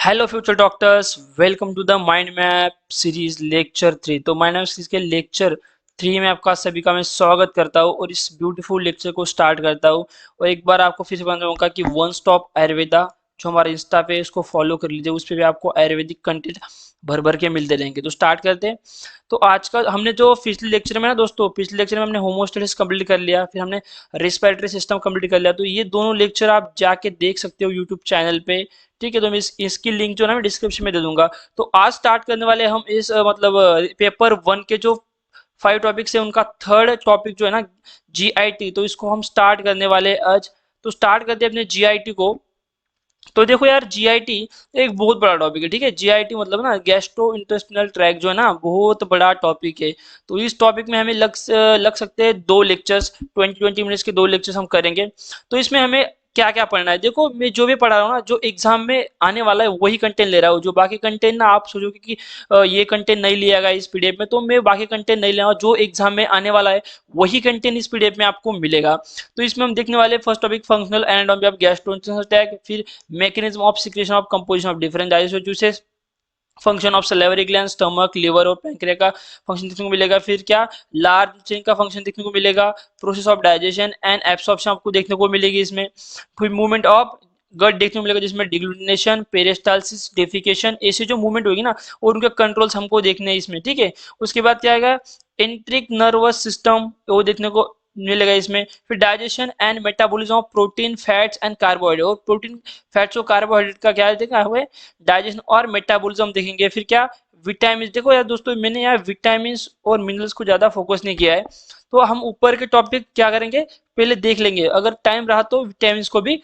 Hello future doctors, welcome to the mind map series lecture 3। तो mind map series के lecture 3 में आपका सभी का मैं स्वागत करता हूँ और इस ब्यूटीफुल लेक्चर को स्टार्ट करता हूँ। और एक बार आपको फिर से बताना चाहूँगा कि वन स्टॉप आयुर्वेदा जो हमारा इंस्टा पे है उसको फॉलो कर लीजिए, उस पर भी आपको आयुर्वेदिक कंटेंट भर भर के मिलते रहेंगे। तो स्टार्ट करते हैं। तो आज का हमने जो पिछले लेक्चर में ना दोस्तों, पिछले लेक्चर में हमने होमोस्टेसिस कंप्लीट कर लिया, फिर हमने रेस्पिरेटरी सिस्टम कंप्लीट कर लिया। तो ये दोनों लेक्चर आप जाके देख सकते हो यूट्यूब चैनल पे। ठीक है, तो मैं इसकी लिंक जो है ना मैं डिस्क्रिप्शन में दे दूंगा। तो आज स्टार्ट करने वाले हम इस पेपर 1 के जो 5 टॉपिक्स है उनका थर्ड टॉपिक जो है ना जीआईटी। तो इसको हम स्टार्ट करने वाले हैं आज। तो स्टार्ट करते हैं अपने जीआईटी को। तो देखो यार, जीआईटी एक बहुत बड़ा टॉपिक है। ठीक है, जीआईटी मतलब ना गैस्ट्रो इंटेस्टिनल ट्रैक जो है ना बहुत बड़ा टॉपिक है। तो इस टॉपिक में हमें लग सकते हैं 2 लेक्चर्स, 20-20 मिनट्स के 2 लेक्चर्स हम करेंगे। तो इसमें हमें क्या क्या पढ़ना है, देखो मैं जो भी पढ़ा रहा हूँ ना, जो एग्जाम में आने वाला है वही कंटेंट ले रहा हूँ। जो बाकी कंटेंट ना आप सोचोगे कि ये कंटेंट नहीं लिया गया इस पीडीएफ में, तो मैं बाकी कंटेंट नहीं ले रहा हूँ। जो एग्जाम में आने वाला है वही कंटेंट इस पीडीएफ में आपको मिलेगा। तो इसमें हम देखने वाले first topic functional anatomy of gastrointestinal tract, फिर mechanism of secretion of composition of different digestive juices, function of salivary gland, stomach, liver और पैंक्रिया का फंक्शन देखने को मिलेगा। फिर क्या लार्ज चेन का फंक्शन देखने को मिलेगा। Process of digestion and absorption आपको देखने को मिलेगी इसमें। फिर मूवमेंट ऑफ गट देखने को मिलेगा, जिसमें डिग्लूटिनेशन, पेरिस्टालसिस, डेफिकेशन, ऐसे जो मूवमेंट होगी ना और उनके कंट्रोल्स हमको देखने हैं इसमें। ठीक है, उसके बाद क्या आएगा, एंट्रिक नर्वस सिस्टम वो देखने को मिलेगा इसमें। फिर digestion and metabolism of protein, fats and carbohydrate, और प्रोटीन, फैट्स और कार्बोहाइड्रेट का क्या देखा हुआ डाइजेशन और मेटाबॉलिज्म देखेंगे। फिर क्या, विटामिन। देखो यार दोस्तों, मैंने यहाँ विटामिन और मिनरल्स को ज्यादा फोकस नहीं किया है। तो हम ऊपर के टॉपिक क्या करेंगे, पहले देख लेंगे, अगर टाइम रहा तो विटामिन को भी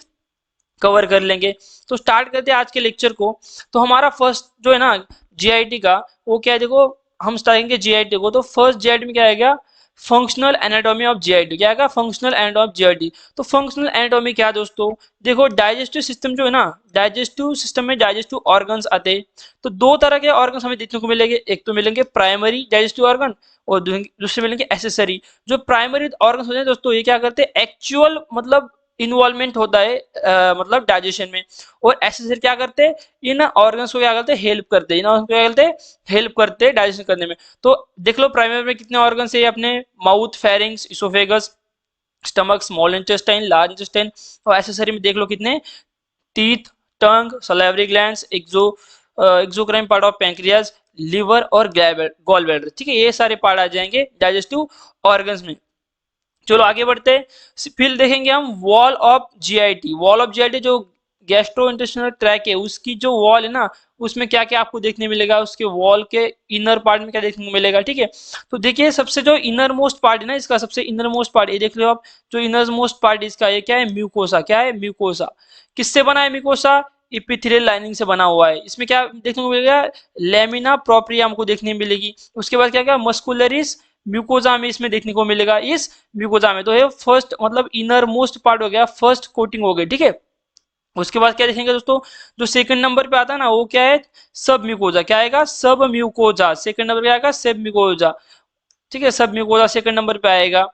कवर कर लेंगे। तो स्टार्ट करते हैं आज के लेक्चर को। तो हमारा फर्स्ट जो है ना जीआईटी का, वो क्या है, देखो हम स्टार्ट करेंगे जीआईटी को। तो फर्स्ट जीआईटी में क्या आएगा, फंक्शनल एनाटॉमी ऑफ जीआईटी। क्या आएगा, फंक्शनल एनाटॉमी ऑफ जीआईटी। तो फंक्शनल एनाटॉमी क्या है दोस्तों, देखो डाइजेस्टिव सिस्टम जो है ना, डाइजेस्टिव सिस्टम में डाइजेस्टिव ऑर्गन्स आते हैं। तो दो तरह के ऑर्गन्स हमें देखने को मिलेंगे, एक तो मिलेंगे प्राइमरी डाइजेस्टिव ऑर्गन और दूसरे मिलेंगे एसेसरी। जो प्राइमरी ऑर्गन्स होते हैं दोस्तों, ये क्या करते हैं, एक्चुअल मतलब इन्वॉल्वमेंट होता है मतलब डाइजेशन में। और एसेसरी क्या करते हैं, इन ऑर्गन्स को क्या करते हैं, हेल्प करते हैं, इन ऑर्गन्स को क्या करते हैं, हेल्प करते हैं डाइजेशन करने में। तो देख लो प्राइमरी में कितने ऑर्गन्स है अपने, mouth, pharynx, oesophagus, stomach, small intestine, large intestine. और एसेसरी में देख लो कितने, teeth, tongue, salivary glands, exocrine part of pancreas, liver और गॉल ब्लैडर। ठीक है, ये सारे पार्ट आ जाएंगे डाइजेस्टिव ऑर्गन्स में। चलो आगे बढ़ते हैं। फिर देखेंगे हम wall of GIT. Wall of GIT जो गैस्ट्रो इंटेस्टिनल ट्रैक है उसकी जो वॉल है ना, उसमें क्या क्या आपको देखने मिलेगा, उसके वॉल के इनर पार्ट में क्या देखने को मिलेगा। ठीक है, तो देखिए सबसे जो इनर मोस्ट पार्ट है ना इसका, सबसे इनर मोस्ट पार्ट ये देख रहे हो आप, जो इनर मोस्ट पार्ट इसका ये क्या है, म्यूकोसा। क्या है, म्यूकोसा। किससे बना है म्यूकोसा, इपिथेलियल लाइनिंग से बना हुआ है। इसमें क्या देखने को मिलेगा, लेमिना प्रोप्रिया हमको देखने मिलेगी। उसके बाद क्या क्या, मस्कुलरिस म्यूकोजा में इसमें देखने को मिलेगा, इस म्यूकोजा में। तो ये फर्स्ट मतलब इनर मोस्ट पार्ट हो गया, फर्स्ट कोटिंग हो गई। ठीक है, उसके बाद क्या देखेंगे दोस्तों, जो सेकंड नंबर पे आता है ना वो क्या है, सब म्यूकोजा। क्या आएगा, सब म्यूकोजा। सेकंड नंबर पे आएगा सब म्यूकोजा। ठीक है, सब म्यूकोजा सेकंड नंबर पे आएगा।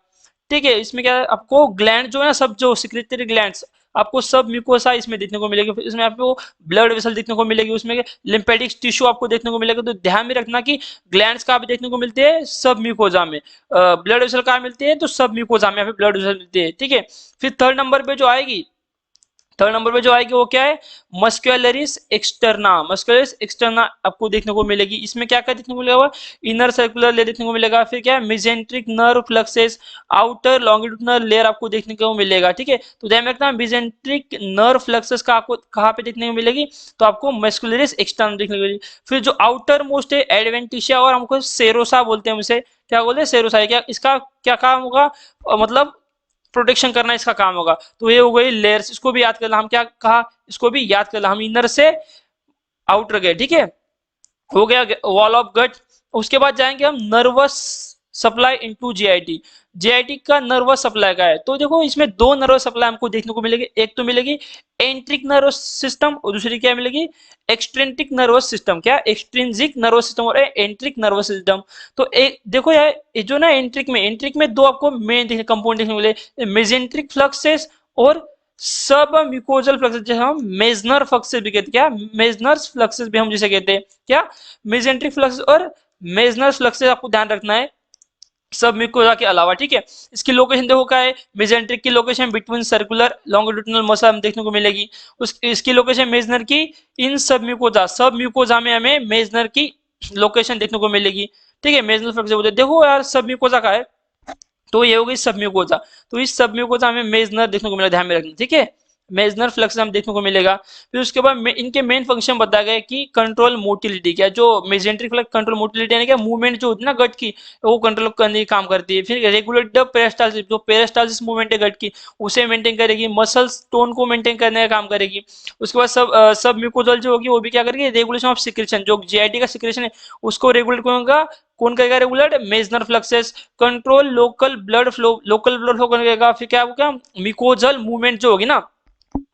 ठीक है, इसमें क्या है, आपको ग्लैंड जो है ना, सब जो सिक्रेटरी ग्लैंड्स आपको सब म्यूकोसा इसमें देखने को मिलेगी। इसमें आपको ब्लड वेसल देखने को मिलेगी, उसमें लिम्फेटिक टिश्यू आपको देखने को मिलेगा। तो ध्यान में रखना कि ग्लैंड्स कहाँ पे देखने को मिलते हैं, सब म्यूकोजा में। ब्लड वेसल कहाँ मिलते हैं, तो सब म्यूकोजा में ब्लड वेसल मिलते हैं। ठीक है, फिर थर्ड नंबर पे जो आएगी, थर्ड नंबर पे जो आएगी वो क्या है, मस्कुलरिस एक्सटर्ना। मस्कुलरिस एक्सटर्ना आपको देखने को मिलेगी। इसमें क्या क्या देखने को मिलेगा, इनर सर्कुलर लेयर देखने को मिलेगा। फिर क्या है, mesenteric nerve fluxes, outer longitudinal layer आपको देखने को मिलेगा। ठीक है, तो ध्यान रखना मेजेंट्रिक नर्व फ्लक्सेस का आपको कहाँ पे देखने को मिलेगी, तो आपको मस्कुलरिस एक्सटर्ना देखने को मिलेगी। फिर जो आउटर मोस्ट है एडवेंटिशिया, और हमको सेरोसा बोलते हैं, उसे क्या बोलते हैं, सेरोसा। क्या इसका क्या काम होगा, मतलब प्रोटेक्शन करना इसका काम होगा। तो ये हो गई लेयर्स, इसको भी याद करना। हम क्या कहा, इसको भी याद करना, हम इनर से आउटर गए। ठीक है, हो गया वॉल ऑफ गट। उसके बाद जाएंगे हम nervous supply into GIT. GIT का नर्वस सप्लाई का है। तो देखो इसमें दो नर्वस सप्लाई हमको देखने को मिलेगी, एक तो मिलेगी एंट्रिक नर्वस सिस्टम और दूसरी क्या मिलेगी, एक्सट्रिंसिक नर्वस सिस्टम। क्या, एक्सट्रिंसिक नर्वस सिस्टम और एंट्रिक नर्वस सिस्टम। तो एक देखो यार, ये जो ना एंट्रिक में दो आपको मेन कंपाउंड देखने को मिले, मेजेंट्रिक फ्लक्सेस और सब म्यूकोजल फ्लक्सेस जैसे हम मेजनर फ्लक्सेस भी कहते हैं, क्या मेजनर फ्लक्सेस भी हम जिसे कहते हैं, क्या मेजेंट्रिक फ्लक्स और मेजनर फ्लक्सेस आपको ध्यान रखना है सब म्यूकोजा के अलावा, ठीक है। इसकी लोकेशन देखो क्या है, मेजेंट्रिक की location between circular longitudinal muscle हम देखने को मिलेगी, उस इसकी लोकेशन मेजनर की इन सब म्यूकोजा में हमें मेजनर की लोकेशन देखने को मिलेगी, ठीक है। मेजनर फ्लक्स बोलते हैं। देखो यार सब म्यूकोजा का है, तो ये हो गई सब म्यूकोजा, तो इस सब म्यूकोजा हमें मेजनर देखने को मिला, ध्यान में रखना, ठीक है। मेजनर फ्लक्स हम देखने को मिलेगा। फिर उसके बाद इनके मेन फंक्शन बताया गया कि कंट्रोल मोटिलिटी, क्या जो मेजेंट्रिक फ्लक्स कंट्रोल मोटिलिटी यानी क्या मूवमेंट जो होती है ना गट की, वो कंट्रोल करने की काम करती है। फिर रेगुलेट द पेरिस्टालसिस, जो पेरिस्टालसिस मूवमेंट है गट की उसे मेंटेन करेगी, मसल्स टोन को मेंटेन करने का काम करेगी। उसके बाद सब म्यूकोजल जो होगी वो भी क्या करेगी, रेगुलेशन ऑफ सिक्रेशन, जो जीआईटी का सिक्रेशन है उसको रेगुलेट करेगा। कौन करेगा regulate, Meissner plexuses. Control local blood flow करेगा। फिर क्या होगा, म्यूकोजल मूवमेंट जो होगी ना,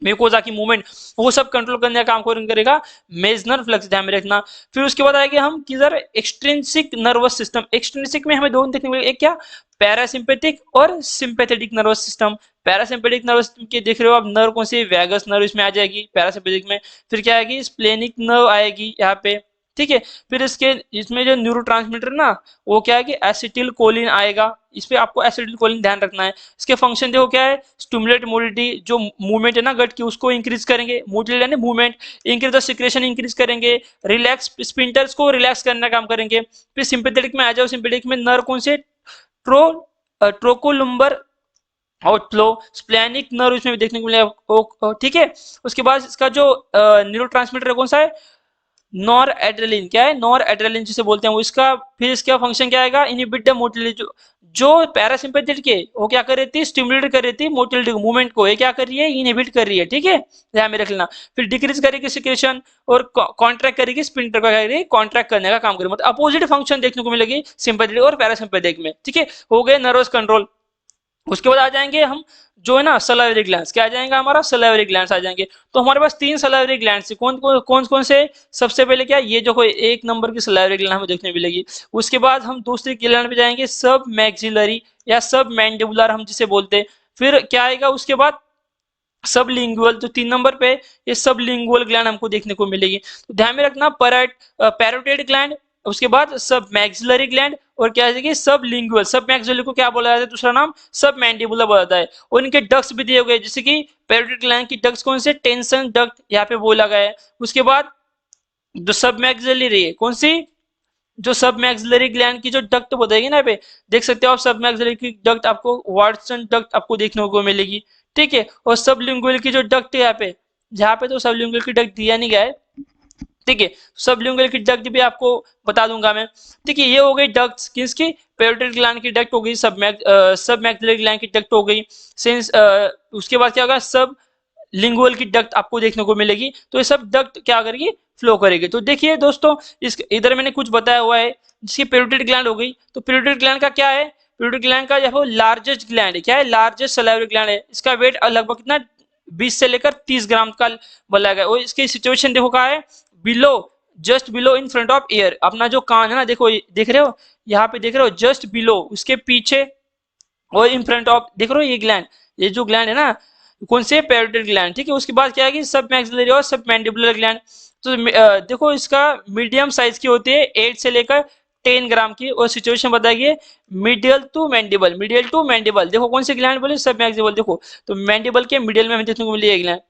म्यूकोजा की मूवमेंट, वो सब कंट्रोल करने का काम कौन करेगा, मेजनर फ्लक्स, ध्यान में रखना। फिर उसके बाद आएगा हम किधर, एक्सट्रिंसिक नर्वस सिस्टम। एक्सट्रिंसिक में हमें दोनों देखने को मिलेगा, एक क्या पैरासिम्पेटिक और sympathetic nervous system. Parasympathetic nervous system के देख रहे हो आप, नर्व कौन सी, वैगस नर्व इसमें आ जाएगी पैरासिम्पेटिक में। फिर क्या आएगी, स्प्लेनिक नर्व आएगी यहाँ पे, ठीक है। फिर इसके इसमें जो न्यूरोट्रांसमीटर ना, वो क्या है कि एसिटिल कोलिन आएगा, इस पे आपको एसिटिल कोलिन ध्यान रखना है। इसके फंक्शन देखो क्या है, स्टिमुलेट मोटिलिटी, जो मूवमेंट है ना गट की उसको इंक्रीज करेंगे, मोटिलिटी यानी movement, increase the secretion increase करेंगे, रिलैक्स स्पिंटर्स को रिलैक्स करने का काम करेंगे। फिर सिंपैथेटिक में आ जाओ, सिंपैथेटिक में नर्व कौन से, ट्रो ट्रोकोलुम्बर आउटफ्लो, स्प्लैनिक नर्व इसमें भी देखने को मिलेगा, ठीक है। उसके बाद इसका जो न्यूरोट्रांसमीटर है कौन सा है, नॉर एड्रेलिन, क्या है नॉर एड्रेलिन जिसे बोलते हैं वो, इसका फिर इसका फंक्शन क्या आएगा, इनहिबिट द मोटिलिटी, जो पैरासिम्पेथेटिक है वो क्या कर रही थी, स्टिमुलेट कर रही थी मोटिलिटी मूवमेंट को, ये क्या कर रही है, इनहिबिट कर रही है, ठीक है, ध्यान में रख लेना। फिर डिक्रीज करेगी सिक्रेशन और कॉन्ट्रैक्ट करेगी स्पिंटर को, करेगी कॉन्ट्रैक्ट करने का काम करेगी, मतलब अपोजिट फंक्शन देखने को मिलेगी सिंपैथेटिक और पैरासिम्पेथेटिक में, ठीक है। हो गए नर्वस कंट्रोल। उसके बाद आ जाएंगे हम जो है ना सलाइवरी ग्लैंड्स, क्या आ जाएगा हमारा, सलाइवरी ग्लैंड्स आ जाएंगे। तो हमारे पास तीन सलाइवरी ग्लैंड्स है, कौन से, सबसे पहले क्या, ये जो एक नंबर की सलाइवरी ग्लैंड हमें देखने मिलेगी। उसके बाद हम दूसरी ग्लैंड पे जाएंगे, सब मैक्सिलरी या सब मैंडिबुलर हम जिसे बोलते हैं। फिर क्या आएगा उसके बाद, सब लिंगुअल, जो 3 नंबर पे, ये सब लिंगुअल ग्लैंड हमको देखने को मिलेगी। तो ध्यान में रखना, पैरोटिड ग्लैंड, उसके बाद सब मैक्सिलरी ग्लैंड, और क्या है सब लिंगुअल। सब मैक्सिलरी को क्या बोला जाता है, दूसरा नाम सब मैंडिबुलर बोला जाता है। और इनके डक्ट्स भी दिए हुए, जैसे कि पैरोटिड ग्लैंड की डक्ट्स कौन से, टेंशन डक्ट यहाँ पे बोला गया है। उसके बाद जो सब मैक्सिलरी है कौन सी, जो सब मैक्सिलरी ग्लैंड की जो डक्ट बताएगी ना, यहाँ पे देख सकते हो आप, सब मैक्सिलरी की डक्ट आपको वाटसन डक्ट आपको देखने को मिलेगी, ठीक है। और सब लिंगुअल की जो डक्ट है यहाँ पे, जहाँ पे तो सब लिंगुअल की डक्ट दिया नहीं गया है, ठीक है। सब लिंगुअल की डक्ट भी आपको बता दूंगा मैं, ठीक है। ये हो गई डक्ट्स किसकी, पैरोटिड ग्लैंड की डक्ट हो गई, सब मैक्सिलरी ग्लैंड की डक्ट हो गई। सिंस उसके बाद क्या होगा, सब लिंगुअल की डक्ट आपको देखने को मिलेगी। तो ये सब डक्ट क्या करेगी, फ्लो करेगी। तो देखिए दोस्तों, इस इधर मैंने कुछ बताया हुआ है, जिसकी पैरोटिड ग्लैंड हो गई। तो पैरोटिड ग्लैंड का क्या है, पैरोटिड ग्लैंड का जो लार्जेस्ट ग्लैंड है, क्या है, लार्जेस्ट सलाइवरी ग्लैंड है। इसका वेट लगभग कितना, 20 से लेकर 30 ग्राम का बोला गया। और इसकी सिचुएशन देखो कहा है, below, just below in front of year, अपना जो कान है ना, देखो देख रहे हो, यहाँ पे देख रहे हो, जस्ट बिलो उसके पीछे, और इन फ्रंट ऑफ देख रहे हो ये ग्लैंड, ये जो ग्लैंड है ना, कौन से, पैरोटिड ग्लैंड, ठीक है। उसके बाद क्या है कि सब मैक्सिलरी और सब मैंडिबुलर ग्लैंड। तो देखो इसका मीडियम साइज की होती है, 8 से लेकर 10 ग्राम की। और सिचुएशन बताइए, मीडियल टू मैंडिबल, देखो कौन सी ग्लैंड बोले, सब मैक्सिबल, देखो तो मैंडिबल के मिडिल में हमें देखने को मिली है ग्लैंड,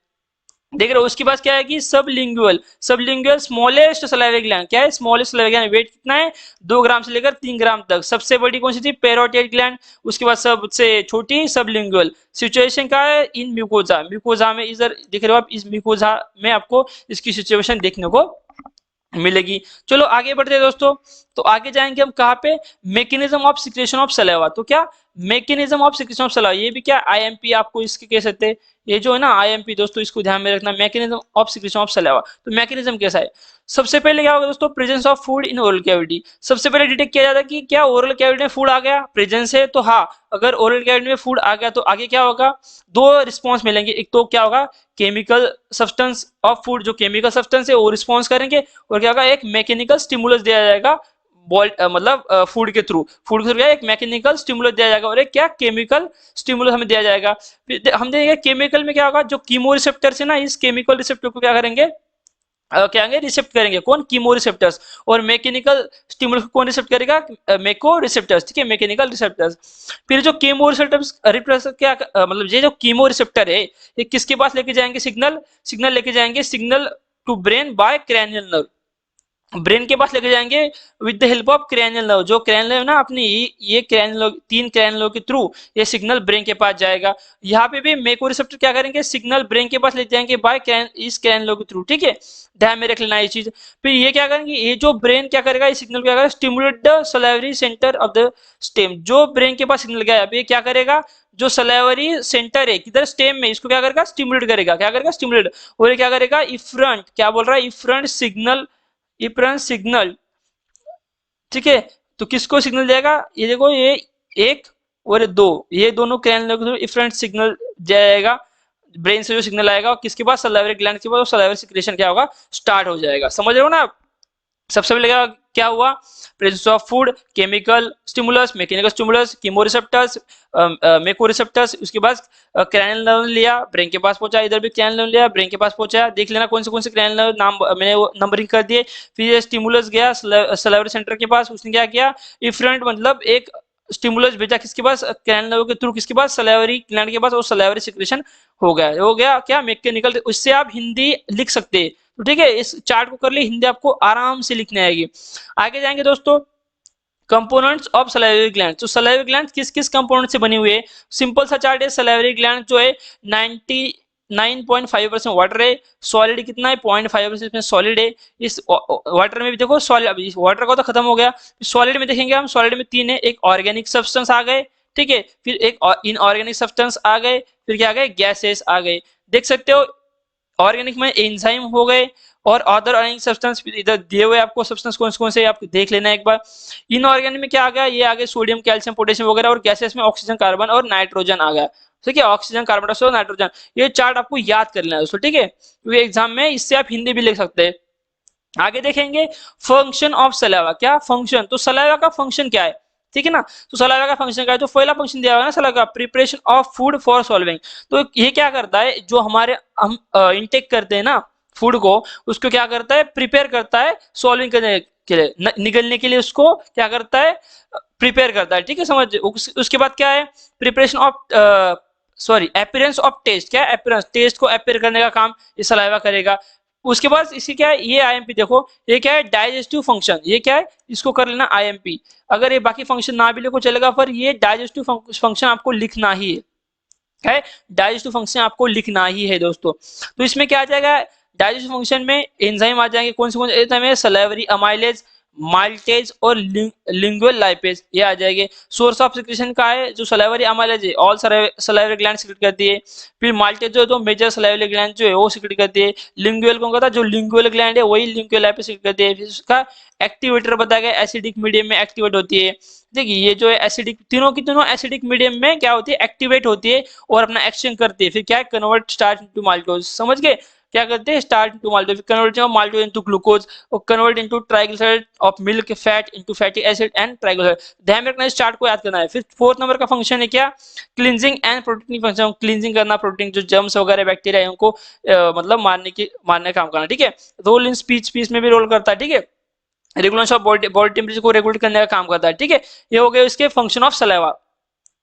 देख रहे हो। उसके बाद क्या है कि सब लिंगुअल स्मॉलेस्ट सलाइवरी ग्लैंड, क्या है, स्मॉलेस्ट सलाइवरी ग्लैंड, वेट कितना है, 2 ग्राम से लेकर 3 ग्राम तक। सबसे बड़ी कौन सी थी, पैरोटिड ग्लैंड। उसके बाद सबसे छोटी सब लिंगुअल। सिचुएशन क्या है, इन म्यूकोजा, म्यूकोजा में इधर देख रहे हो आप, इस म्यूकोजा में आपको इसकी सिचुएशन देखने को मिलेगी। चलो आगे बढ़ते हैं दोस्तों। तो आगे जाएंगे हम कहाँ पे, mechanism of secretion of saliva. तो क्या mechanism of secretion of saliva, ये भी क्या आईएमपी आपको इसके कह सकते हैं, ये जो है ना आईएमपी दोस्तों, इसको ध्यान में रखना, mechanism of secretion of saliva. तो मैकेनिज्म कैसा है, सबसे पहले क्या होगा दोस्तों, presence of food in oral cavity. सबसे पहले डिटेक्ट किया जाता है कि क्या ओरल कैविटी में फूड आ गया, प्रेजेंस है तो हाँ। अगर ओरल कैविटी में फूड आ गया तो आगे क्या होगा, दो रिस्पॉन्स मिलेंगे। एक तो क्या होगा, केमिकल सब्सटेंस ऑफ फूड, जो केमिकल सब्सटेंस है वो रिस्पॉन्स करेंगे, और क्या होगा, एक मैकेनिकल स्टिमुलस दिया जाएगा मतलब फूड के थ्रू क्या एक मैकेनिकल स्टिमुलस दिया जाएगा और एक क्या केमिकल स्टिमुलस हमें दिया जाएगा। फिर हम देखेंगे केमिकल में क्या होगा, जो कीमो रिसेप्टर्स है ना, इस केमिकल रिसेप्टर को क्या करेंगे, क्या करेंगे, रिसेप्ट करेंगे। कौन? Chemo receptors. और मैकेनिकल स्टिमुलस को कौन रिसेप्ट करेगा? मेको रिसेप्टर्स। ठीक है, मैकेनिकल रिसेप्टर्स। फिर जो कीमो रिसेप्टर्स रिप्रेजेंट क्या मतलब ये जो कीमो रिसेप्टर है ये किसके पास लेके जाएंगे सिग्नल? सिग्नल लेके जाएंगे signal to brain by cranial nerve. Brain के पास लेके जाएंगे with the help of cranial nerve. जो क्रैनियल नर्व ना अपनी ये क्रैनियल तीन क्रैनियल नर्व के थ्रू ये सिग्नल ब्रेन के पास जाएगा। यहाँ पे भी मेको रिसेप्टर क्या करेंगे, सिग्नल ब्रेन के पास ले जाएंगे बाय इस क्रैनियल नर्व के थ्रू। ठीक है, ध्यान में रख लेना ये चीज। फिर ये क्या करेंगे, ये जो ब्रेन क्या करेगा, ये सिग्नल क्या करेगा, stimulate the salivary centre of the stem. जो ब्रेन के पास सिग्नल गया अब ये क्या करेगा, जो सलाइवरी सेंटर है किधर, स्टेम में, इसको क्या करेगा, स्टिमुलेट करेगा। क्या करेगा, स्टिमुलेट। और ये क्या करेगा, इफ्रंट, क्या बोल रहा है, इफ्रंट सिग्नल, इफ्रंट सिग्नल। ठीक है, तो किसको सिग्नल देगा, ये देखो ये एक और ये दो, ये दोनों क्रैनियल के थ्रू इफ्रंट सिग्नल जाएगा। ब्रेन से जो सिग्नल आएगा और किसके पास, सलाइवरी ग्लैंड के पास, सलाइवरी सिक्रेशन क्या होगा, स्टार्ट हो जाएगा। समझ रहे हो ना आप? सबसे पहले क्या हुआ, presence of food, chemical stimulus, mechanical stimulus, chemoreceptors, mechanoreceptors. उसके बाद क्रैनियल नर्व लिया, ब्रेन के पास पहुंचा, इधर भी क्रैनियल नर्व लिया, ब्रेन के पास पहुंचा। देख लेना कौन से क्रैनियल नर्व नाम मैंने वो नंबरिंग कर दिए। फिर ये स्टिमुलस गया सलाइवरी सेंटर के पास, उसने क्या किया, इफ्रंट मतलब एक स्टिमुलस भेजा किसके पास, क्रैनियल नर्व के थ्रू किसके पास, सलाइवरी ग्लैंड के पास, और सलाइवरी सिक्रेशन हो गया क्या, मैकेनिकल। उससे आप हिंदी लिख सकते हैं। तो ठीक है, इस चार्ट को कर ले, हिंदी आपको आराम से लिखने आएगी। आगे जाएंगे दोस्तों, कंपोनेंट्स ऑफ सलाइवरी ग्लैंड। तो सलाइवरी ग्लैंड किस किस कंपोनेंट से बनी हुई है, सिंपल सा चार्ट है। सलाइवरी ग्लैंड जो है 99.5% वाटर है, सॉलिड कितना है, 0.5% इसमें सॉलिड है। इस वाटर में भी देखो सॉलिड, वाटर का तो खत्म हो गया, सॉलिड में देखेंगे हम, सॉलिड में तीन है, एक ऑर्गेनिक सब्सटेंस आ गए, ठीक है, फिर एक इनऑर्गेनिक सब्सटेंस आ गए, फिर क्या आ गए, गैसेस आ गए। देख सकते हो ऑर्गेनिक में एंजाइम हो गए, और अदर ऑर्गेनिक सब्सटेंस इधर दिए हुए आपको सब्सटेंस कौन से आप देख लेना एक बार। इनऑर्गेनिक में क्या आ गया, ये आ गए सोडियम, कैल्शियम, पोटेशियम वगैरह, और गैसेस में ऑक्सीजन, कार्बन और नाइट्रोजन आ गया। ठीक है, ऑक्सीजन, कार्बन डाइऑक्साइड और नाइट्रोजन। ये चार्ट आपको याद कर लेना है दोस्तों। ठीक है, क्योंकि एग्जाम में इससे आप हिंदी भी लिख सकते हैं। आगे देखेंगे फंक्शन ऑफ सलाइवा। क्या फंक्शन, तो सलाइवा का फंक्शन क्या है, ठीक है ना। तो सलाइवा का फंक्शन क्या है, जो पहला फंक्शन दिया हुआ है ना सलाइवा का, preparation of food for solving. तो ये क्या करता है, जो हमारे हम इनटेक करते हैं ना फूड को, उसको क्या करता है, प्रिपेयर करता है सॉल्विंग करने के लिए, निगलने के लिए उसको क्या करता है, प्रिपेयर करता है। ठीक है, समझ। उसके बाद क्या है, preparation of sorry appearance of taste. क्या अपीयरेंस, टेस्ट को अपीयर करने का काम ये सलाइवा करेगा। उसके बाद इसी क्या है, ये आईएमपी देखो, ये क्या है, डाइजेस्टिव फंक्शन। ये क्या है, इसको कर लेना आईएमपी। अगर ये बाकी फंक्शन ना भी लिखो चलेगा, पर ये डाइजेस्टिव फंक्शन आपको लिखना ही है। डाइजेस्टिव फंक्शन आपको लिखना ही है दोस्तों। तो इसमें क्या आ जाएगा, डाइजेस्टिव फंक्शन में एंजाइम आ जाएंगे, कौन से एंजाइम है, सलाइवरी अमाइलेज, माल्टेज और लिंगुअल लाइपेज, ये आ जाएंगे। सोर्स ऑफ सिक्रेशन का है, जो सलाइवरी अमाइलेज है ऑल सलाइवरी ग्लैंड सिक्रेट करती है। फिर माल्टेज जो है तो मेजर सलाइवरी ग्लैंड जो है वो सिक्रेट करती है। लिंगुअल कौन कहता है, जो लिंगुअल ग्लैंड है वही लिंगुअल लाइपेज सिक्रेट करती है। फिर उसका एक्टिवेटर बताया गया, एसिडिक मीडियम में एक्टिवेट होती है। देखिए ये जो है एसिडिक, तीनों की तीनों एसिडिक मीडियम में क्या होती है, एक्टिवेट होती है और अपना एक्सचेंज करती है। फिर क्या है, कन्वर्ट स्टार्च इनटू माल्टोज। समझ गए, क्या करते हैं, starch into maltose, convert maltose into glucose, और convert into triglyceride of milk fat into fatty acid and triglyceride. ध्यान में रखना, इस चार्ट को याद करना है। फिर फोर्थ नंबर का फंक्शन है क्या, cleansing and protecting function. Cleansing करना, प्रोटीन जो जर्म्स वगैरह बैक्टीरिया उनको मतलब मारने का काम करना। ठीक है, रोल इन स्पीच, स्पीच में भी रोल करता है। ठीक है, रेगुलेशन ऑफ बॉडी टेम्परेचर को रेगुलेट करने का काम करता है। ठीक है, ये हो गए इसके फंक्शन ऑफ सलाइवा।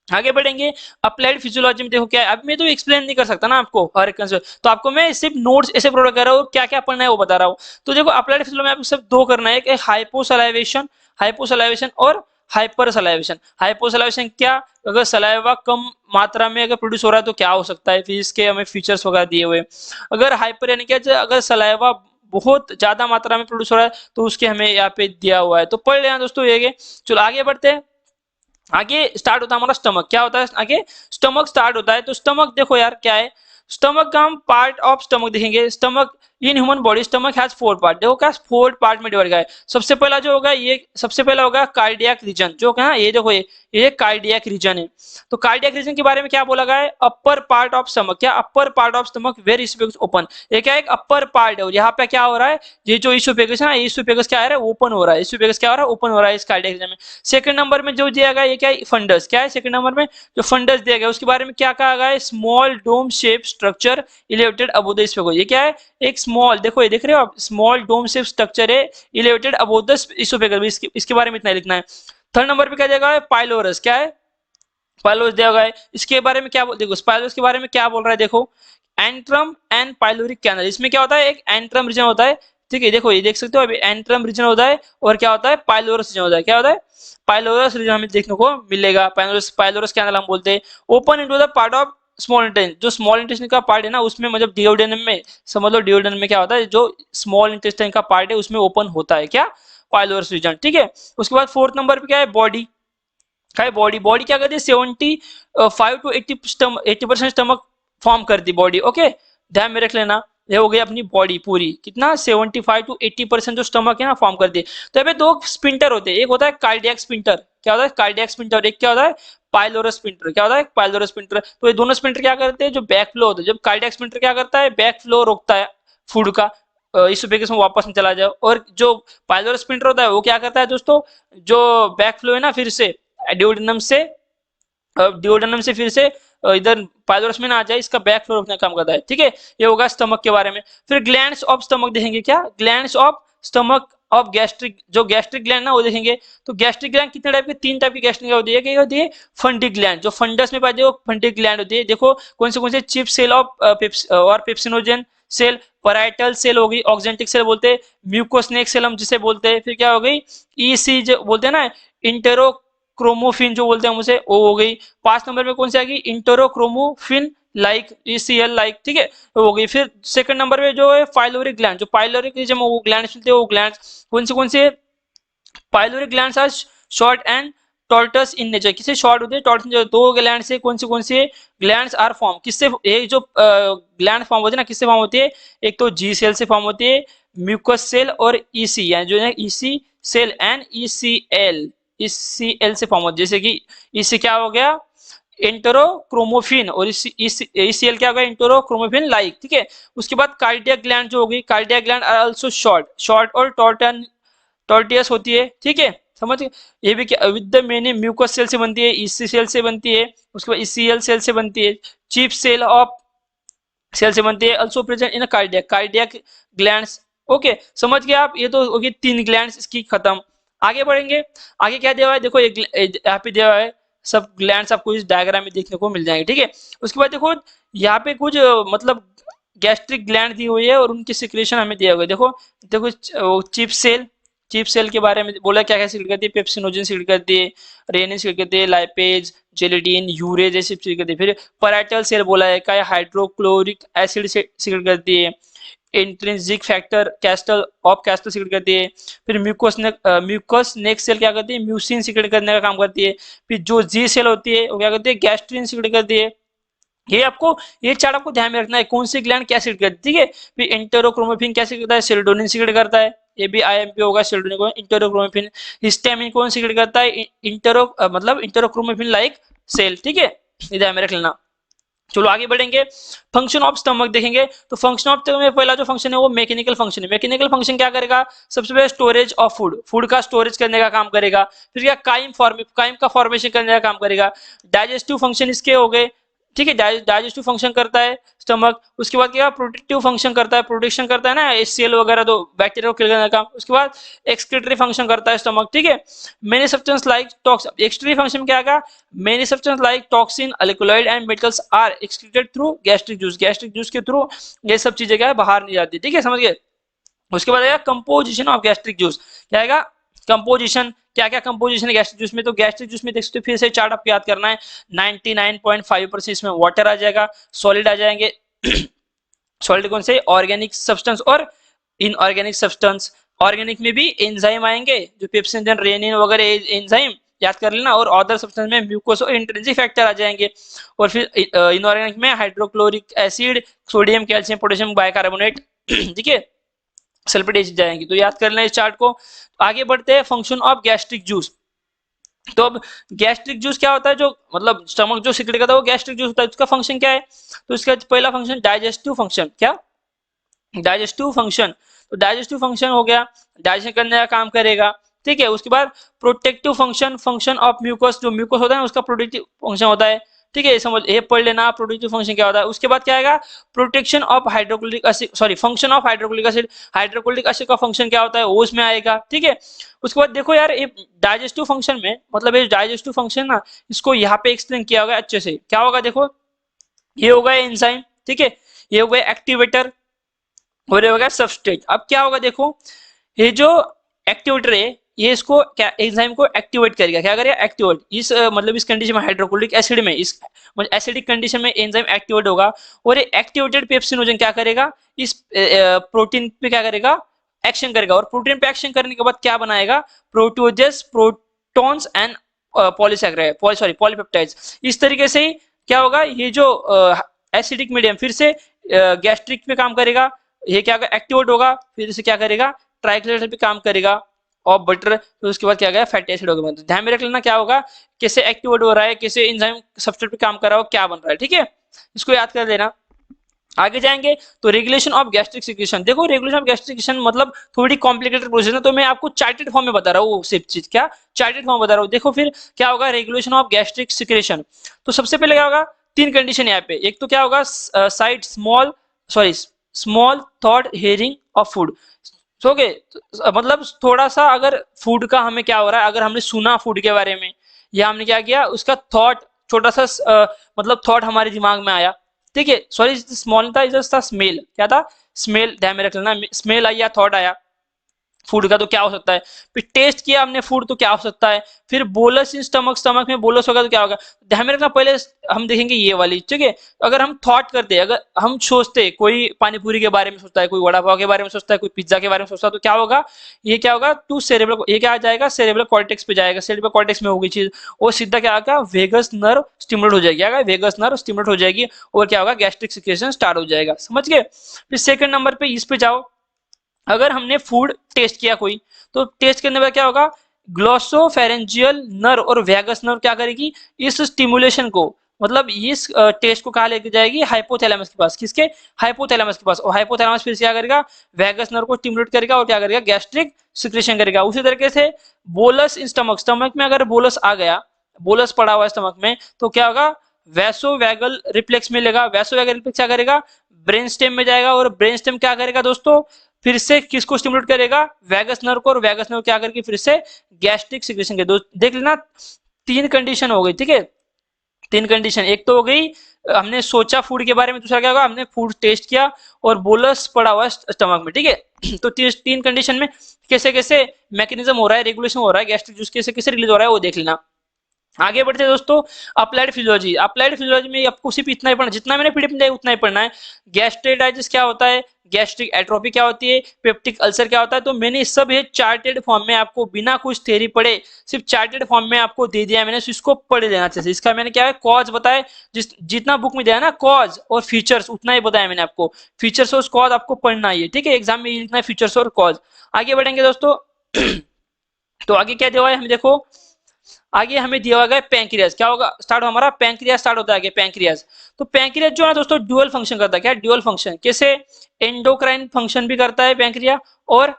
आगे बढ़ेंगे, अप्लाइड फिजियोलॉजी में देखो क्या है। अब मैं तो एक्सप्लेन नहीं कर सकता ना आपको हर एक कंसेप्ट, तो आपको मैं सिर्फ नोट्स ऐसे प्रोवाइड कर रहा हूँ, क्या क्या पढ़ना है वो बता रहा हूँ। तो देखो अप्लाइड फिजियोलॉजी में आपको सिर्फ दो करना है, एक हाइपोसलाइवेशन, हाइपोसलाइवेशन और हाइपर सलाइवेशन। हाइपोसलाइवेशन क्या, अगर सलाइवा कम मात्रा में अगर प्रोड्यूस हो रहा है तो क्या हो सकता है, फिर इसके हमें फीचर्स वगैरह दिए हुए। अगर हाइपर यानी क्या, अगर सलाइवा बहुत ज्यादा मात्रा में प्रोड्यूस हो रहा है तो उसके हमें यहाँ पे दिया हुआ है। तो पढ़ लेना दोस्तों ये। चलो आगे बढ़ते हैं। आगे स्टार्ट होता है हमारा स्टमक। क्या होता है आगे, स्टमक स्टार्ट होता है। तो स्टमक देखो यार क्या है, स्टमक का हम पार्ट ऑफ स्टमक देखेंगे। Stomach in human body stomach has 4 part, देखो क्या 4 पार्ट में डिवाइड किया है। सबसे पहला जो होगा ये, सबसे पहला होगा कार्डियक रीजन, जो क्या ये देखो ये कार्डियक रीजन है। तो कार्डियक रीजन के बारे में क्या बोला गया है, अपर पार्ट ऑफ स्टमक, क्या upper part of stomach where oesophagus open, ये क्या एक अपर पार्ट है और यहाँ पे क्या हो रहा है, ये जो इसोफेगस है ना, इसोफेगस क्या है ओपन हो रहा है, इसोफेगस क्या हो रहा है ओपन हो रहा है इस कार्डियक रीजन में। सेकंड नंबर में जो दिया गया ये क्या है, फंडस, क्या है सेकंड नंबर में जो फंडस दिया गया उसके बारे में क्या कहा गया है, small dome shape structure elevated above the oesophagus, ये क्या है एक स्मॉल, देखो ये देख रहे हो आप, स्मॉल डोम शेप स्ट्रक्चर है इलेवेटेड अबव द इसोफेगस, इसके बारे में इतना लिखना है। थर्ड नंबर पे क्या जाएगा पाइलोरस, क्या है पाइलोरस दिया गया है, इसके बारे में क्या देखो पाइलोरस के बारे में क्या बोल रहा है, देखो एंट्रम एंड पाइलोरिक कैनल, इसमें क्या होता है एक एंट्रम रीजन होता है, ठीक है देखो ये देख सकते हो अभी एंट्रम रीजन होता है और क्या होता है पाइलोरस रीजन होता है, क्या होता है पाइलोरस रीजन हमें देखने को मिलेगा, पाइलोरस कैनल हम बोलते हैं। Open into the part of small intestine, जो स्मॉल इंटेस्टाइन का पार्ट है ना उसमें मतलब डिओडेनम में, समझ लो डिओडेनम में क्या होता है जो स्मॉल इंटेस्टाइन का पार्ट है उसमें ओपन होता है क्या पाइलोरस रीजन, ठीक है। उसके बाद फोर्थ नंबर पे क्या है बॉडी, क्या है बॉडी, बॉडी क्या करती है 75 to 80% स्टमक फॉर्म करती बॉडी, ओके ध्यान में रख लेना, ये हो गई अपनी बॉडी पूरी, कितना 75 to 80% जो स्टमक है ना फॉर्म करती है। तो अभी दो स्पिंटर होते हैं, एक होता है कार्डियक स्पिंटर, क्या होता है कार्डियक स्पिंटर, एक क्या होता है पाइलोरस स्पिंटर, क्या होता है पाइलोरस स्पिंटर। तो ये दोनों स्पिंटर क्या करते हैं, जो बैक फ्लो होता है, जब कार्डियक स्पिंटर क्या करता है बैक फ्लो रोकता है फूड का, इस में वापस में चला जाए, और जो पाइलोरस स्पिंटर होता है वो क्या करता है दोस्तों, जो बैक फ्लो है ना फिर से डिओडेनम से, डिओडेनम से फिर से इधर पाइलोरस में ना आ जाए, इसका बैक फ्लो रोकने का काम करता है, ठीक है। ये होगा स्टमक के बारे में। फिर ग्लैंड्स ऑफ स्टमक देखेंगे, क्या glands of stomach of gastric, जो गैस्ट्रिक ग्लैंड ना वो देखेंगे। तो गैस्ट्रिक ग्लैंड कितने टाइप के, 3 टाइप की गैस्ट्रिक होती है, क्या होती है फंडिक ग्लैंड, जो फंडस में पाई वो फंडिक ग्लैंड होती है, देखो कौन से चिप सेल ऑफ और पेप्सिनोजन सेल, पैराइटल सेल हो गई, ऑक्जेंटिक सेल बोलते हैं, म्यूकोस्नेक सेल हम जिसे बोलते हैं, फिर क्या हो गई ईसी जो बोलते हैं ना, इंटेरो क्रोमोफिन जो बोलते हैं हम उसे, वो हो गई। 5 नंबर में कौन सी आ गई इंटरोक्रोमोफिन लाइक ईसीएल लाइक, ठीक है तो हो गई। फिर सेकंड नंबर पे जो है पाइलोरिक ग्लैंड, जो पाइलोरिक जब वो ग्लैंड मिलते हैं वो ग्लैंड कौन से pyloric glands are short and tortuous in nature, किससे शॉर्ट होते हैं टॉर्टस, दो ग्लैंड से कौन से ग्लैंड्स आर फॉर्म, किससे ये जो ग्लैंड फॉर्म होती है ना किससे फॉर्म होती है, एक तो जी सेल से फॉर्म होती है, म्यूकस सेल और ईसी, यानी जो है EC cell and ECL, ECL से फॉर्म होती है, जैसे कि ईसी क्या हो गया इंटरोक्रोमोफिन और ईसीएल क्या होगा इंटरोक्रोमोफिन लाइक, ठीक है। उसके बाद कार्डियक ग्लैंड जो होगी, cardiac gland are also short और टॉर्टियस होती है, ठीक है समझ गए। ये भी क्या with the many mucus cell से बनती है, ईसी सेल से बनती है, उसके बाद ईसीएल सेल से बनती है, चीफ सेल ऑफ सेल से बनती है, also present in cardiac glands, okay समझ गए आप। ये तो होगी 3 ग्लैंड्स इसकी खत्म। आगे बढ़ेंगे, आगे क्या दिया हुआ है देखो, यहाँ पे दिया हुआ है सब ग्लैंड्स आपको इस डायग्राम में देखने को मिल जाएंगे, ठीक है। उसके बाद देखो यहाँ पे कुछ मतलब गैस्ट्रिक ग्लैंड दी हुई है और उनकी सिक्रेशन हमें दिया हुआ है, देखो देखो चिप सेल के बारे में बोला, क्या क्या सीक्रेट करती है पेप्सिनोजन सीक्रेट करती है, रेनिन सीक्रेट करती है, लाइपेज जेलिटिन यूरेज ऐसी सीक्रेट करती है। फिर पैराइटल सेल बोला है, क्या हाइड्रोक्लोरिक एसिड सीक्रेट करती है, इंट्रिंसिक फैक्टर कैस्टल सीक्रेट करती है। फिर म्यूकस नेक सेल क्या करती है म्यूसिन सीक्रेट करने का काम करती है। फिर जो जी सेल होती है वो क्या करती है गैस्ट्रिन सीक्रेट करती है। ये आपको ये चार्ट आपको ध्यान में रखना है, कौन सी ग्लैंड क्या सीक्रेट करती है, ठीक है। फिर इंटरोक्रोमोफिन क्या सीक्रेट करता है, सेरोटोनिन सीक्रेट करता है, ये भी आईएमपी होगा सेरोटोनिन को इंटरोक्रोमोफिन। हिस्टामिन कौन सीक्रेट करता है मतलब इंटरोक्रोमोफिन लाइक सेल, ठीक है ये ध्यान में रख लेना। चलो आगे बढ़ेंगे, फंक्शन ऑफ स्टमक देखेंगे। तो फंक्शन ऑफ स्टमक में पहला जो फंक्शन है वो मैकेनिकल फंक्शन है। मैकेनिकल फंक्शन क्या करेगा, सबसे पहले स्टोरेज ऑफ फूड का स्टोरेज करने का काम करेगा। फिर क्या काइम का फॉर्मेशन करने का काम करेगा। डाइजेस्टिव फंक्शन इसके हो गए, ठीक है डाइजेस्टिव फंक्शन करता है स्टमक। उसके बाद क्या प्रोटेक्टिव फंक्शन करता है, प्रोटेक्शन करता है ना सेल वगैरह तो बैक्टीरिया को किल करने का काम। उसके बाद एक्सक्रीटरी फंक्शन करता है स्टमक, ठीक है। Many substance like toxin, excretory function क्या आएगा, many substance like toxin alkaloid and metals are excreted through gastric juice के थ्रू ये सब चीजें क्या है बाहर नहीं जाती, ठीक है समझ गए। उसके बाद आएगा कंपोजिशन ऑफ गैस्ट्रिक जूस, क्या आएगा कंपोजिशन, क्या क्या कंपोजिशन है गैस्ट्रिक जूस में। तो गैस्ट्रिक जूस में देख सकते हो, फिर से चार्ट आपको याद करना है, 99.5% इसमें वाटर आ जाएगा, सॉलिड आ जाएंगे सॉलिड कौन से ऑर्गेनिक सब्सटेंस और इनऑर्गेनिक सब्सटेंस। ऑर्गेनिक में भी एंजाइम आएंगे जो पेप्सिन रेनिन वगैरह एंजाइम याद कर लेना, और अदर सब्सटेंस में म्यूकोस और इंट्रिंसिक फैक्टर आ जाएंगे। और फिर इनऑर्गेनिक में hydrochloric acid, sodium calcium potassium bicarbonate ठीक है, सल्फेट जाएंगी, तो याद कर लें इस चार्ट को। आगे बढ़ते हैं, फंक्शन ऑफ गैस्ट्रिक जूस। तो अब गैस्ट्रिक जूस क्या होता है, जो मतलब स्टमक जो सिक्रेट करता है वो गैस्ट्रिक जूस होता है, उसका फंक्शन क्या है? तो इसका पहला फंक्शन डाइजेस्टिव फंक्शन, क्या? Digestive function. तो डाइजेस्टिव फंक्शन हो गया, डाइजेशन करने का काम करेगा, ठीक है। उसके बाद protective function, function of mucus, जो म्यूकस होता है उसका प्रोटेक्टिव फंक्शन होता है, ठीक है। समझ ये पढ़ लेना प्रोटेक्टिव फंक्शन क्या होता है। उसके बाद क्या आएगा? Protection of hydrochloric acid, sorry function of hydrochloric acid. Hydrochloric acid का फंक्शन क्या होता है वो उसमें आएगा, ठीक है। उसके बाद देखो यार, ये डाइजेस्टिव फंक्शन में, मतलब ये डाइजेस्टिव फंक्शन ना, इसको यहाँ पे एक्सप्लेन किया होगा अच्छे से। क्या होगा देखो, ये होगा एंजाइम, ठीक है, ये हो गया एक्टिवेटर और ये हो गया सबस्ट्रेट। अब क्या होगा देखो, ये जो एक्टिवेटर है ये इसको क्या, एंजाइम को एक्टिवेट करेगा, क्या करेगा? एक्टिवेट। इस मतलब इस कंडीशन में हाइड्रोक्लोरिक एसिड में, इस मतलब एसिडिक कंडीशन में एंजाइम एक्टिवेट होगा, और ये एक्टिवेटेड पेप्सिनोजन क्या करेगा, इस प्रोटीन पे क्या करेगा? एक्शन करेगा, और प्रोटीन पे एक्शन करने के बाद क्या बनाएगा? Proteoses, protons and polysaccharide, sorry polypeptides. इस तरीके से ही क्या होगा, ये जो एसिडिक मीडियम फिर से गैस्ट्रिक पे काम करेगा, ये क्या एक्टिवेट होगा, फिर इसे क्या करेगा? ट्राइग्लिसराइड पे काम करेगा, और बटर, तो उसके बाद क्या गया? फैटी एसिड होगा। तो ध्यान में रख लेना क्या होगा, कैसे एक्टिवेट हो रहा है, कैसे एंजाइम सबस्ट्रेट पे काम कर रहा है, क्या बन रहा है, ठीक है। इसको याद कर लेना। आगे जाएंगे तो रेगुलेशन ऑफ गैस्ट्रिक सिक्रेशन। देखो रेगुलेशन ऑफ गैस्ट्रिक सिक्रेशन मतलब थोड़ी कॉम्प्लिकेटेड प्रोसेस है, तो मैं आपको चार्टेड फॉर्म में बता रहा हूँ, सिर्फ चीज क्या चार्टेड फॉर्म बता रहा हूँ। देखो फिर क्या होगा रेगुलेशन ऑफ गैस्ट्रिक सिक्रेशन। तो सबसे पहले क्या होगा, तीन कंडीशन यहाँ पे। एक तो क्या होगा, side small, sorry small thought hearing of food. Okay, मतलब थोड़ा सा अगर फूड का हमें क्या हो रहा है, अगर हमने सुना फूड के बारे में, या हमने क्या किया उसका थॉट, छोटा सा मतलब थॉट हमारे दिमाग में आया, ठीक है। सॉरी स्मॉल था, जस्ट था स्मेल, क्या था? स्मेल, ध्यान में रख लेना, स्मेल आई या थॉट आया फूड का, तो क्या हो सकता है? फिर टेस्ट किया हमने फूड, तो क्या हो सकता है? फिर बोलस इन स्टमक, स्टमक में बोलस होगा तो क्या होगा? ध्यान में रखना, पहले हम देखेंगे ये वाली, ठीक है। अगर हम थॉट करते, अगर हम सोचते, कोई पानी पूरी के बारे में सोचता है, कोई वड़ा पाव के बारे में सोचता है, कोई पिज्जा के बारे में सोचता है, तो क्या होगा? ये क्या होगा, टू सेरेब्रल, ये क्या आ जाएगा? सेरेब्रल कॉर्टेक्स पे जाएगा, सेरेब्रल कॉर्टेक्स में होगी चीज, और सीधा क्या आएगा? वेगस नर्व स्टिमुलेट हो जाएगी, क्या? वेगस नर्व स्टिमुलेट हो जाएगी, और क्या होगा? गैस्ट्रिक सिक्रेशन स्टार्ट हो जाएगा, समझ गए। फिर सेकंड नंबर पे इस पे जाओ, अगर हमने फूड टेस्ट किया कोई, तो टेस्ट करने में क्या होगा? ग्लोसोफेरेंजियल नर्व और वैगस नर्व क्या करेगी? इस स्टिमुलेशन को, मतलब इस टेस्ट को कहा लेके जाएगी? हाइपोथैलेमस के पास। किसके? हाइपोथैलेमस के पास। और हाइपोथैलेमस फिर से क्या करेगा? वैगस नर्व को स्टिमुलेट करेगा, और क्या करेगा? गैस्ट्रिक सिक्रेशन करेगा। उसी तरीके से बोलस इन स्टमक, स्टमक में अगर बोलस आ गया, बोलस पड़ा हुआ है स्टमक में, तो क्या होगा? वैसोवैगल रिफ्लेक्स मिलेगा। वैसोवैगल रिफ्लेक्स क्या करेगा? ब्रेन स्टेम में जाएगा, और ब्रेन स्टेम क्या करेगा दोस्तों? फिर से किसको स्टिमुलेट करेगा? वैगस नर्व को, और वैगस नर्व क्या करके फिर से गैस्ट्रिक सिक्रेशन के। देख लेना, तीन कंडीशन हो गई, ठीक है। तीन कंडीशन, एक तो हो गई हमने सोचा फूड के बारे में, दूसरा क्या होगा? हमने फूड टेस्ट किया और बोलस पड़ा हुआ स्टमक में, ठीक है। तो तीन कंडीशन में कैसे कैसे मैकेनिज्म हो रहा है, रेगुलेशन हो रहा है, गैस्ट्रिक जूस कैसे कैसे रिलीज हो रहा है, वो देख लेना। आगे बढ़ते हैं दोस्तों, अप्लाइड फिजियोलॉजी। अप्लाइड फिजियोलॉजी में आपको सिर्फ इतना ही पढ़ना, जितना मैंने पीडीएफ में दिया उतना ही पढ़ना है। गैस्ट्रेटाइटिस क्या होता है, गैस्ट्रिक एट्रोफी क्या होती है, पेप्टिक अल्सर क्या होता है, तो मैंने सब ये चार्टेड फॉर्म में आपको बिना कुछ थ्योरी पढ़े सिर्फ चार्टेड फॉर्म में आपको दे दिया है मैंने, इसको पढ़ लेना चाहिए। इसका मैंने क्या है, कॉज बताया, जितना बुक में दिया है ना कॉज और फीचर्स, उतना ही बताया मैंने आपको। फीचर्स और कॉज आपको पढ़ना ही है, ठीक है, एग्जाम में लिखना है फीचर्स और कॉज। आगे बढ़ेंगे दोस्तों तो आगे क्या दिया हुआ है हमें, देखो आगे हमें दिया हुआ है पैंक्रियाज। क्या होगा स्टार्ट, हमारा पैंक्रियाज स्टार्ट होता है आगे, पैंक्रियाज। तो पैंक्रियाज जो है दोस्तों ड्यूअल फंक्शन करता है। क्या ड्यूअल फंक्शन? कैसे? एंडोक्राइन फंक्शन भी करता है पैंक्रिया, और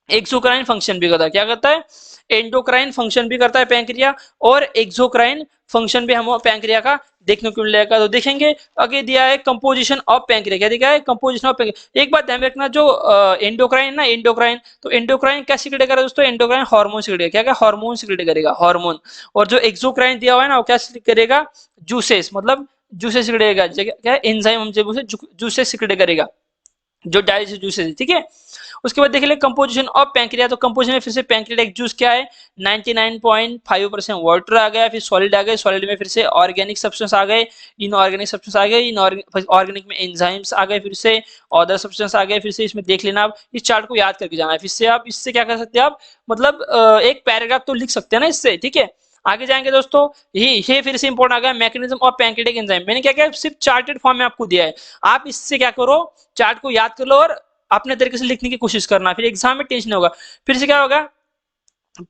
एक्सोक्राइन फंक्शन भी करता है। क्या करता है? एंडोक्राइन फंक्शन भी करता है पैंक्रिया, और एक्सोक्राइन फंक्शन भी हम पैंक्रिया का देखने को मिलेगा। तो देखेंगे आगे दिया है कंपोजिशन ऑफ पैंक्रिया। क्या दिया है? Composition of pancreas. एक बात ध्यान रखना, जो एंडोक्राइन ना, एंडोक्राइन, तो एंडोक्राइन क्या सीक्रेट करेगा दोस्तों? एंडोक्राइन हार्मोन सीक्रेट करेगा। क्या? हार्मोन सीक्रेट करेगा, हार्मोन। और जो एक्सोक्राइन दिया हुआ है ना, वो क्या सीक्रेट करेगा? जूसेस, मतलब जूसेस सीक्रेट करेगा। क्या? एंजाइम हम जब उसे जूसेस सीक्रेट करेगा, जो डायलिसिस जूसेस, ठीक है। उसके बाद देख ले कंपोजिशन ऑफ पैंक्रिया। तो कंपोजिशन में फिर से पैंक्रियाटिक जूस क्या है? 99.5% वाटर आ गया, फिर सॉलिड आ गए, सॉलिड में फिर से ऑर्गेनिक सब्सटेंस आ गए, इनऑर्गेनिक सब्सटेंस आ गए, ऑर्गेनिक में एंजाइम्स आ गए, फिर से अदर सब्सटेंस आ गए। फिर से इसमें देख लेना, आप इस चार्ट को याद करके जाना है। फिर से आप इससे क्या कर सकते हैं, आप मतलब एक पैराग्राफ तो लिख सकते हैं ना इससे, ठीक है। आगे जाएंगे दोस्तों, ये फिर से इंपॉर्टेंट आ गया मैकेनिज्म ऑफ पैंक्रियाटिक एंजाइम। मैंने क्या किया, सिर्फ चार्टेड फॉर्म में आपको दिया है, आप इससे क्या करो, चार्ट को याद कर लो और अपने तरीके से लिखने की कोशिश करना, फिर एग्जाम में टेंशन होगा। फिर से क्या होगा,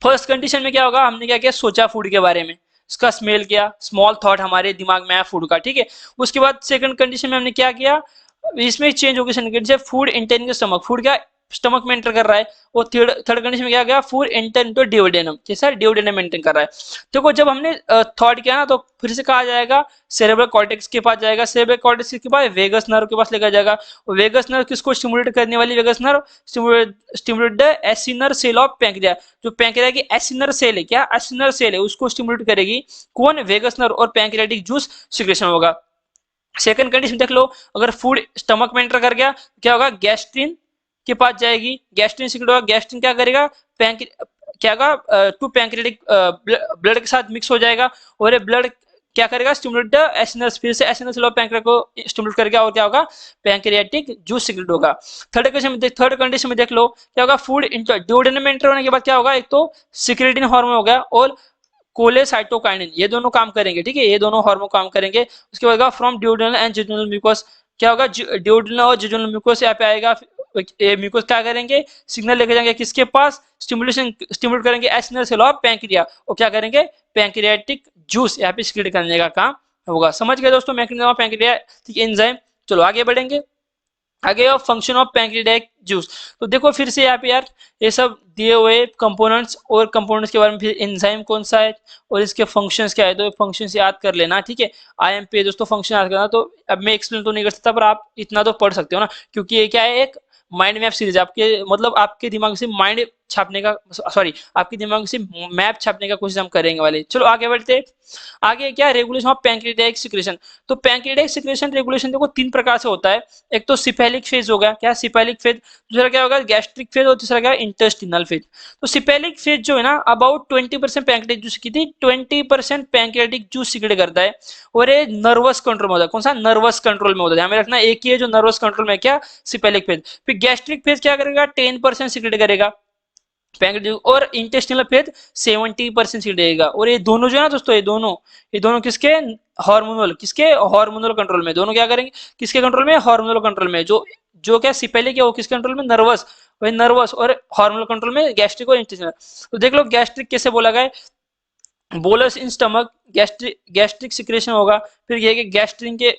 फर्स्ट कंडीशन में क्या होगा, हमने क्या किया, सोचा फूड के बारे में, इसका स्मेल किया, स्मॉल थॉट हमारे दिमाग में आया फूड का, ठीक है। उसके बाद सेकंड कंडीशन में हमने क्या किया, इसमें चेंज हो गया, फूड इंटर स्टमक, फूड क्या स्टमक में एंटर कर रहा है। और थर्ड कंडीशन में क्या गया, फूड एंटर इनटू डिओडेनम, कैसा डिओडेनम एंटर कर रहा है। देखो जब हमने थॉट किया ना, तो फिर से कहा जाएगा सेरेब्रल कॉर्टेक्स के पास जाएगा, सेरेब्रल कॉर्टेक्स के पास वेगस नर्व के पास लेकर जाएगा। और वेगस नर्व किसको स्टिमुलेट करने वाली, vagus nerve stimulate the acinar cell of pancreas, जो पैंक्रिया की एसिनर सेल है, क्या एसिनर सेल है, उसको स्टिमुलेट करेगी कौन, वेगस नर्व, और पैंक्रियाटिक जूस सिक्रेशन होगा। सेकंड कंडीशन देख लो, अगर फूड स्टमक में एंटर कर गया, क्या होगा, गैस्ट्रिन के पास जाएगी, गैस्ट्रिन सीक्रेट होगा, गैस्ट्रिन क्या करेगा, क्या होगा, टू पैंक्रियाटिक ब्लड के साथ मिक्स हो जाएगा, और ये ब्लड क्या करेगा, स्टिमुलेट द एसिनस, फिर से एसिनस लो पैंक्रिया को स्टिमुलेट करेगा, और क्या होगा, पैंक्रियाटिक जूस सीक्रेट होगा। थर्ड कंडीशन में देख लो, क्या होगा, फूड डिओडेनम में एंटर होने के बाद क्या होगा, एक तो सिक्रेटिन हार्मोन हो गया, और कोलेसाइटोकाइनिन, ये दोनों काम करेंगे, ठीक है, ये दोनों हार्मोन काम करेंगे। उसके बाद फ्रॉम ड्यूडेनल एंड जिजोनल म्यूकोस, क्या होगा, ड्यूडेनल और जिजोनल म्यूकोस यहाँ पे आएगा, ये म्यूकोस क्या करेंगे, सिग्नल लेके जाएंगे किसके पास, स्टिमुलेट करेंगे एसिनल सेल ऑफ पैंक्रिया, और क्या करेंगे, पैंक्रियाटिक जूस यहाँ पे सिक्रेट करने का काम होगा। समझ गए दोस्तों मैकेनिज्म ऑफ पैंक्रियाटिक एंजाइम। चलो आगे बढ़ेंगे, आगे फंक्शन ऑफ पैंक्रियाटिक जूस। तो देखो फिर से यहाँ पे यार ये सब दिए हुए कंपोनेंट्स, और कंपोनेंट्स के बारे में, फिर एंजाइम कौन सा है और इसके फंक्शंस क्या है, तो फंक्शंस याद कर लेना, ठीक है। आईएमपी दोस्तों फंक्शन याद करना, तो अब मैं एक्सप्लेन तो नहीं कर सकता, पर आप इतना तो पढ़ सकते हो ना, क्योंकि ये क्या है, एक माइंड मैप सीरीज, आपके मतलब आपके दिमाग से माइंड छापने का, सॉरी आपके दिमाग से मैप छापने का कोशिश हम करेंगे वाले। चलो आगे बढ़ते, आगे क्या, रेगुलेशन ऑफ पैंक्रियाटिक सिक्रेशन। तो पैंक्रियाटिक सिक्रेशन रेगुलेशन देखो तीन प्रकार से होता है, एक तो सिपेलिक फेज हो गया, क्या सिपेलिक फेज, दूसरा क्या होगा, गैस्ट्रिक फेज, और तीसरा क्या, इंटेस्टिनल फेज। तो सिपेलिक फेज जो है ना, अबाउट 20% पैंक्रियाटिक जूस की थी, 20% पैंक्रियाटिक जूस सिक्रेट करता है, और ये नर्वस कंट्रोल में होता है, कौन सा, नर्वस कंट्रोल में होता है, ध्यान में रखना, एक ही है जो नर्वस कंट्रोल में, क्या, सिपेलिक फेज। फिर गैस्ट्रिक फेज क्या करेगा, 10% सिक्रेट करेगा पैंक्रियाटिक, और इंटेस्टिनल फेज 70% सीट देगा। और ये दोनों जो है ना दोस्तों, ये दोनों किसके, हार्मोनल, किसके, हार्मोनल कंट्रोल में, दोनों क्या करेंगे, किसके कंट्रोल में, हार्मोनल कंट्रोल में। जो जो क्या सिपेलिक है वो किसके कंट्रोल में, नर्वस, वही नर्वस, और हार्मोनल कंट्रोल में गैस्ट्रिक और इंटेस्टिनल। तो देख लो गैस्ट्रिक कैसे बोला गया, bolus in stomach, gastric secretion होगा, फिर ये गैस्ट्रिन के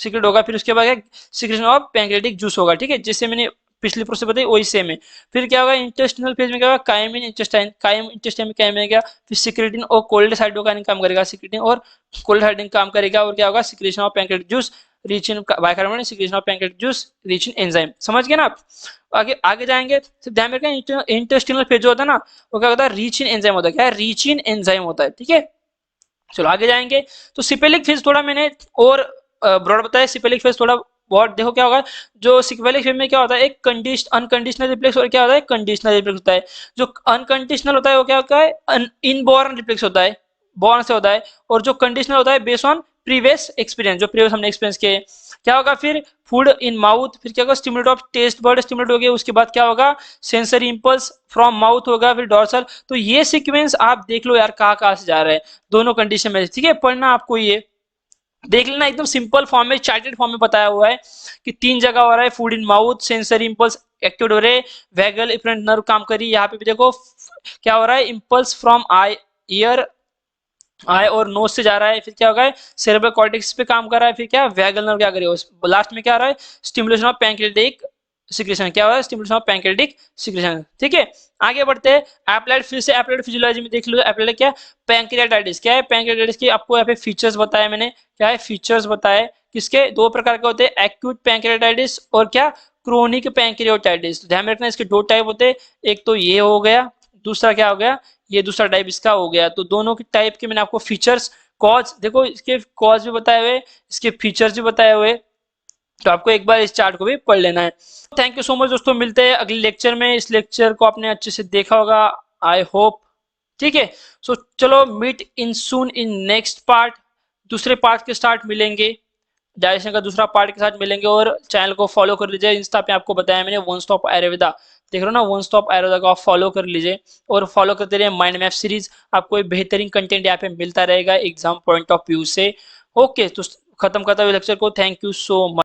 सीक्रेट होगा, फिर उसके बाद सिक्रेशन ऑफ पैंक्रियाटिक जूस होगा, ठीक है, जिससे मैंने पिछली प्रोसेस बताई वही सेम है। फिर क्या होगा, इंटेस्टिनल फेज में क्या होगा, कायमिन इंटेस्टाइन, कायम इंटेस्टाइन में कायमिन क्या, फिर सिक्रेटिन और कोलेसाइटोकाइनिन काम करेगा, सिक्रेटिन और कोलेसाइटिन काम करेगा, और क्या होगा, secretion of pancreatic juice reach in bicarbonate, secretion of pancreatic juice reach in enzyme. समझ गए ना आप, आगे आगे जाएंगे तो ध्यान में रखना, इंटेस्टिनल फेज जो होता है ना, वो क्या होता है, रीच इन एंजाइम होता है, क्या, रीच इन एंजाइम होता है, ठीक है। चलो आगे जाएंगे, तो सिपेलिक फेज थोड़ा मैंने और ब्रॉड बताया, सिपेलिक फेज थोड़ा बहुत, देखो क्या होगा, जो सिपेलिक फेज में क्या होता है, एक अनकंडीशनल रिफ्लेक्स, और क्या होता है, कंडीशनल रिफ्लेक्स होता है। जो अनकंडीशनल होता है वो क्या होता है, इनबॉर्न रिफ्लेक्स होता है, बॉर्न से होता है। और जो कंडीशनल होता है बेस्ड ऑन प्रीवियस एक्सपीरियंस, जो प्रीवियस हमने एक्सपीरियंस किए। क्या होगा, फिर फूड इन माउथ, फिर क्या होगा, stimulate of taste bud stimulate हो गया, उसके बाद क्या होगा, सेंसरी इंपल्स फ्रॉम माउथ होगा, फिर डॉर्सल। तो ये सीक्वेंस आप देख लो यार कहाँ कहाँ से जा रहा है दोनों कंडीशन में, ठीक है, पढ़ना आपको ये देख लेना, एकदम सिंपल फॉर्म में, चार्टेड फॉर्म में बताया हुआ है कि तीन जगह हो रहा है, food in mouth, sensory impulse activate हो रहे, वैगल इफरेंट नर्व काम करी, यहाँ पे भी देखो क्या हो रहा है, इंपल्स फ्रॉम आई ईयर, आई और नोज से जा रहा है, फिर क्या होगा, सेरेब्रल कॉर्टेक्स पे काम कर रहा है, फिर क्या वैगल नर्व क्या करेगा, लास्ट में क्या आ रहा है, स्टिमुलेशन ऑफ पैंक्रियाटिक सिक्रेशन, क्या हुआ, स्टिमुलेशन ऑफ पैंक्रियाटिक सिक्रेशन, ठीक है। आगे बढ़ते हैं, एप्लाइड, फिर से एप्लाइड फिजियोलॉजी में देख लो, एप्लाइड क्या, पैंक्रियाटाइटिस, क्या है, पैंक्रियाटाइटिस की आपको यहाँ पे फीचर्स बताए मैंने, क्या है, फीचर्स बताए, किसके, दो प्रकार के होते हैं, एक्यूट पैंक्रियाटाइटिस और क्या, क्रोनिक पैंक्रियाटाइटिस। ध्यान में रखना इसके दो टाइप होते हैं, एक तो ये हो गया, दूसरा क्या हो गया, ये दूसरा टाइप इसका हो गया। तो दोनों की टाइप के मैंने आपको फीचर्स, कॉज, देखो इसके कॉज भी बताए हुए, इसके फीचर्स भी बताए हुए, तो आपको एक बार इस चार्ट को भी पढ़ लेना है। थैंक यू सो मच दोस्तों, मिलते हैं अगले लेक्चर में। इस लेक्चर को आपने अच्छे से देखा होगा, आई होप, ठीक है। सो चलो meet in soon in next part, दूसरे पार्ट के स्टार्ट मिलेंगे, डायरेक्शन का दूसरा पार्ट के साथ मिलेंगे। और चैनल को फॉलो कर लीजिए, इंस्टा पे आपको बताया मैंने वन स्टॉप आयुर्वेदा, देख रहे हो ना, वन स्टॉप एरो लगा, आप फॉलो कर लीजिए और फॉलो करते रहिए माइंड मैप सीरीज। आपको एक बेहतरीन कंटेंट यहाँ पे मिलता रहेगा एग्जाम पॉइंट ऑफ व्यू से। ओके, तो खत्म करता हुए लेक्चर को, थैंक यू सो मच।